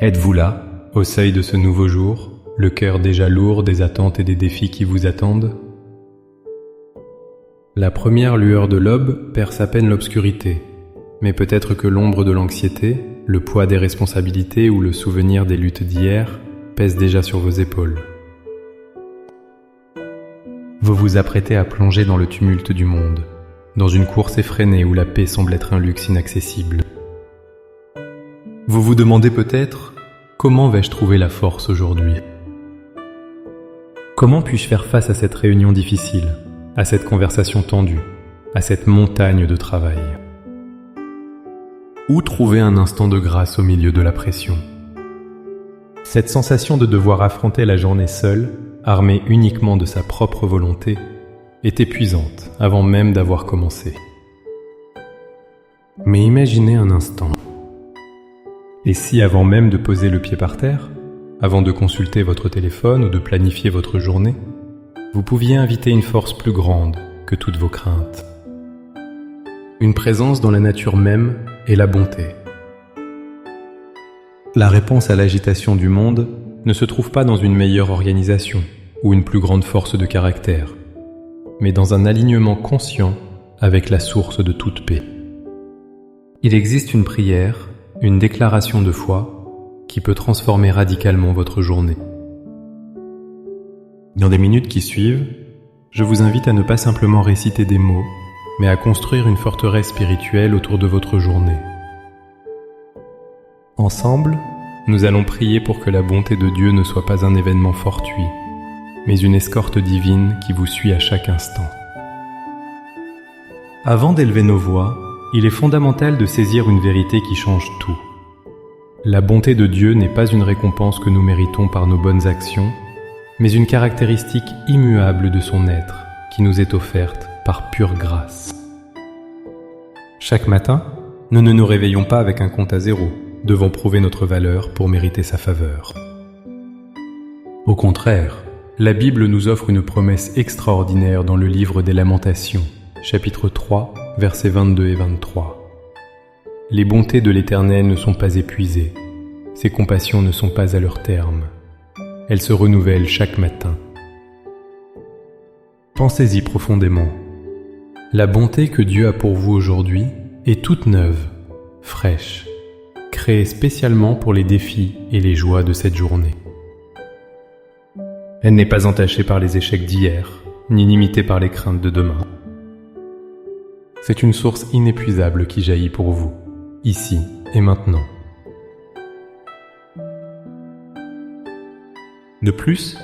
Êtes-vous là, au seuil de ce nouveau jour, le cœur déjà lourd des attentes et des défis qui vous attendent? La première lueur de l'aube perce à peine l'obscurité, mais peut-être que l'ombre de l'anxiété, le poids des responsabilités ou le souvenir des luttes d'hier pèsent déjà sur vos épaules. Vous vous apprêtez à plonger dans le tumulte du monde, dans une course effrénée où la paix semble être un luxe inaccessible. Vous vous demandez peut-être, comment vais-je trouver la force aujourd'hui? Comment puis-je faire face à cette réunion difficile, à cette conversation tendue, à cette montagne de travail? Où trouver un instant de grâce au milieu de la pression? Cette sensation de devoir affronter la journée seule, armée uniquement de sa propre volonté, est épuisante avant même d'avoir commencé. Mais imaginez un instant. Et si avant même de poser le pied par terre, avant de consulter votre téléphone ou de planifier votre journée, vous pouviez inviter une force plus grande que toutes vos craintes? Une présence dans la nature même et la bonté. La réponse à l'agitation du monde ne se trouve pas dans une meilleure organisation ou une plus grande force de caractère, mais dans un alignement conscient avec la source de toute paix. Il existe une prière, une déclaration de foi qui peut transformer radicalement votre journée. Dans les minutes qui suivent, je vous invite à ne pas simplement réciter des mots, mais à construire une forteresse spirituelle autour de votre journée. Ensemble, nous allons prier pour que la bonté de Dieu ne soit pas un événement fortuit, mais une escorte divine qui vous suit à chaque instant. Avant d'élever nos voix, il est fondamental de saisir une vérité qui change tout. La bonté de Dieu n'est pas une récompense que nous méritons par nos bonnes actions, mais une caractéristique immuable de son être qui nous est offerte par pure grâce. Chaque matin, nous ne nous réveillons pas avec un compte à zéro, devant prouver notre valeur pour mériter sa faveur. Au contraire, la Bible nous offre une promesse extraordinaire dans le livre des Lamentations, chapitre 3, versets 22 et 23. Les bontés de l'Éternel ne sont pas épuisées, ses compassions ne sont pas à leur terme. Elles se renouvellent chaque matin. Pensez-y profondément. La bonté que Dieu a pour vous aujourd'hui est toute neuve, fraîche, créée spécialement pour les défis et les joies de cette journée. Elle n'est pas entachée par les échecs d'hier, ni limitée par les craintes de demain. C'est une source inépuisable qui jaillit pour vous, ici et maintenant. De plus,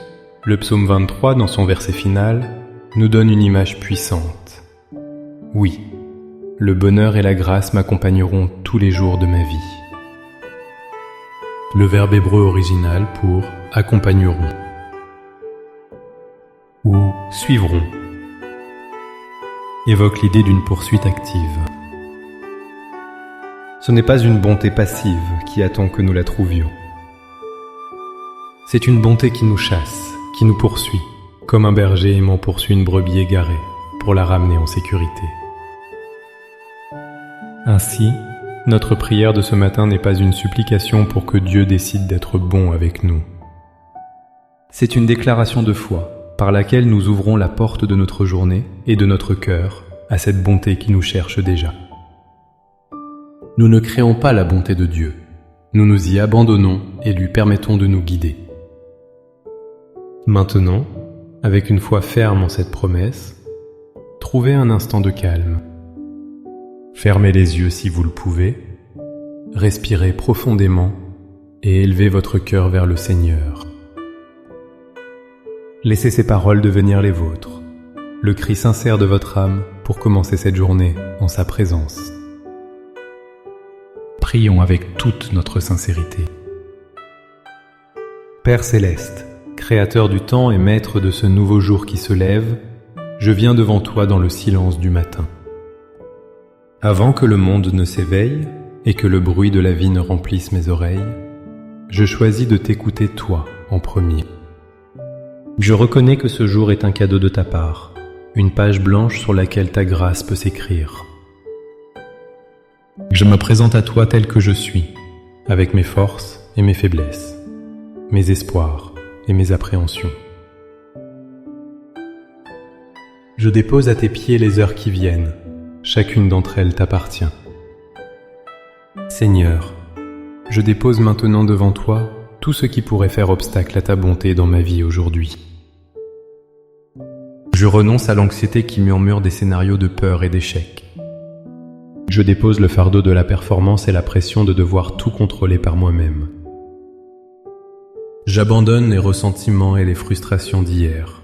le psaume 23, dans son verset final, nous donne une image puissante. Oui, le bonheur et la grâce m'accompagneront tous les jours de ma vie. Le verbe hébreu original pour « accompagneront » ou « suivront » évoque l'idée d'une poursuite active. Ce n'est pas une bonté passive qui attend que nous la trouvions. C'est une bonté qui nous chasse, qui nous poursuit, comme un berger aimant poursuit une brebis égarée pour la ramener en sécurité. Ainsi, notre prière de ce matin n'est pas une supplication pour que Dieu décide d'être bon avec nous. C'est une déclaration de foi par laquelle nous ouvrons la porte de notre journée et de notre cœur à cette bonté qui nous cherche déjà. Nous ne créons pas la bonté de Dieu, nous nous y abandonnons et lui permettons de nous guider. Maintenant, avec une foi ferme en cette promesse, trouvez un instant de calme. Fermez les yeux si vous le pouvez, respirez profondément et élevez votre cœur vers le Seigneur. Laissez ces paroles devenir les vôtres, le cri sincère de votre âme pour commencer cette journée en sa présence. Prions avec toute notre sincérité. Père céleste, Créateur du temps et maître de ce nouveau jour qui se lève, je viens devant toi dans le silence du matin. Avant que le monde ne s'éveille et que le bruit de la vie ne remplisse mes oreilles, je choisis de t'écouter toi en premier. Je reconnais que ce jour est un cadeau de ta part, une page blanche sur laquelle ta grâce peut s'écrire. Je me présente à toi tel que je suis, avec mes forces, et mes faiblesses, mes espoirs et mes appréhensions. Je dépose à tes pieds les heures qui viennent, chacune d'entre elles t'appartient. Seigneur, je dépose maintenant devant toi tout ce qui pourrait faire obstacle à ta bonté dans ma vie aujourd'hui. Je renonce à l'anxiété qui murmure des scénarios de peur et d'échec. Je dépose le fardeau de la performance et la pression de devoir tout contrôler par moi-même. J'abandonne les ressentiments et les frustrations d'hier,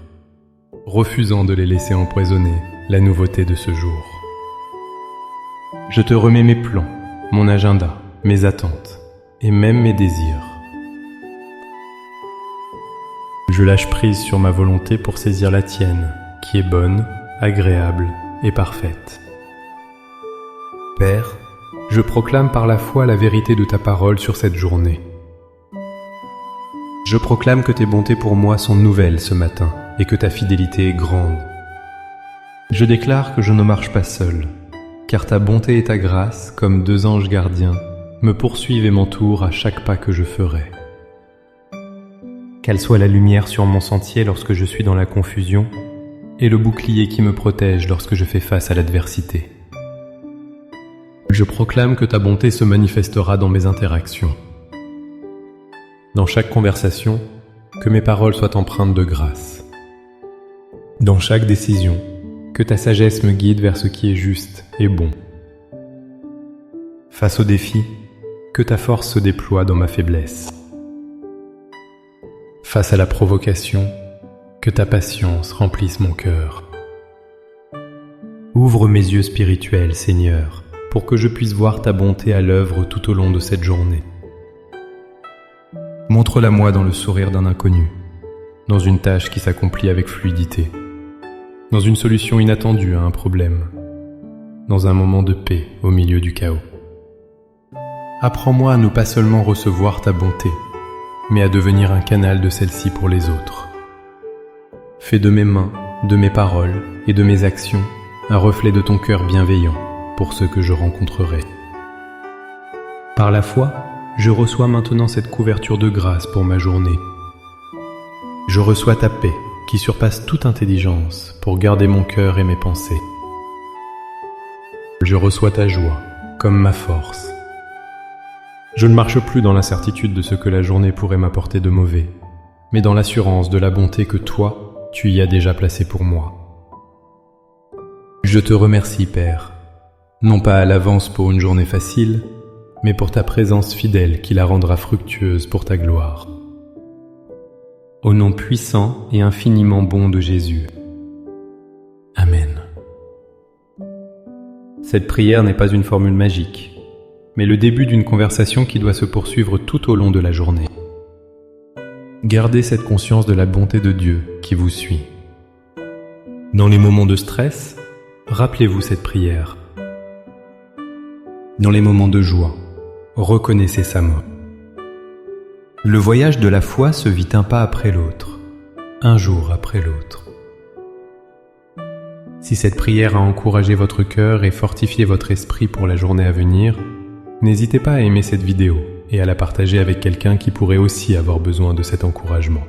refusant de les laisser empoisonner la nouveauté de ce jour. Je te remets mes plans, mon agenda, mes attentes et même mes désirs. Je lâche prise sur ma volonté pour saisir la tienne, qui est bonne, agréable et parfaite. Père, je proclame par la foi la vérité de ta parole sur cette journée. Je proclame que tes bontés pour moi sont nouvelles ce matin et que ta fidélité est grande. Je déclare que je ne marche pas seul, car ta bonté et ta grâce, comme deux anges gardiens, me poursuivent et m'entourent à chaque pas que je ferai. Qu'elle soit la lumière sur mon sentier lorsque je suis dans la confusion, et le bouclier qui me protège lorsque je fais face à l'adversité. Je proclame que ta bonté se manifestera dans mes interactions. Dans chaque conversation, que mes paroles soient empreintes de grâce. Dans chaque décision, que ta sagesse me guide vers ce qui est juste et bon. Face aux défis, que ta force se déploie dans ma faiblesse. Face à la provocation, que ta patience remplisse mon cœur. Ouvre mes yeux spirituels, Seigneur, pour que je puisse voir ta bonté à l'œuvre tout au long de cette journée. Montre-la-moi dans le sourire d'un inconnu, dans une tâche qui s'accomplit avec fluidité, dans une solution inattendue à un problème, dans un moment de paix au milieu du chaos. Apprends-moi à ne pas seulement recevoir ta bonté, mais à devenir un canal de celle-ci pour les autres. Fais de mes mains, de mes paroles et de mes actions un reflet de ton cœur bienveillant pour ceux que je rencontrerai. Par la foi, je reçois maintenant cette couverture de grâce pour ma journée. Je reçois ta paix qui surpasse toute intelligence pour garder mon cœur et mes pensées. Je reçois ta joie comme ma force. Je ne marche plus dans l'incertitude de ce que la journée pourrait m'apporter de mauvais, mais dans l'assurance de la bonté que toi, tu y as déjà placée pour moi. Je te remercie, Père, non pas à l'avance pour une journée facile, mais pour ta présence fidèle qui la rendra fructueuse pour ta gloire. Au nom puissant et infiniment bon de Jésus. Amen. Cette prière n'est pas une formule magique, mais le début d'une conversation qui doit se poursuivre tout au long de la journée. Gardez cette conscience de la bonté de Dieu qui vous suit. Dans les moments de stress, rappelez-vous cette prière. Dans les moments de joie, reconnaissez sa main. Le voyage de la foi se vit un pas après l'autre, un jour après l'autre. Si cette prière a encouragé votre cœur et fortifié votre esprit pour la journée à venir, n'hésitez pas à aimer cette vidéo et à la partager avec quelqu'un qui pourrait aussi avoir besoin de cet encouragement.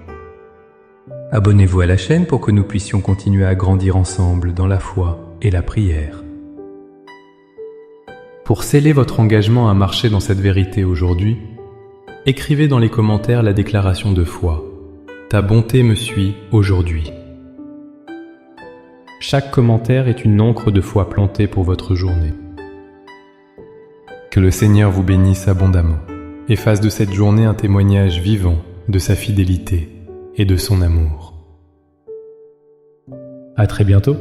Abonnez-vous à la chaîne pour que nous puissions continuer à grandir ensemble dans la foi et la prière. Pour sceller votre engagement à marcher dans cette vérité aujourd'hui, écrivez dans les commentaires la déclaration de foi « Ta bonté me suit aujourd'hui ». Chaque commentaire est une ancre de foi plantée pour votre journée. Que le Seigneur vous bénisse abondamment et fasse de cette journée un témoignage vivant de sa fidélité et de son amour. À très bientôt.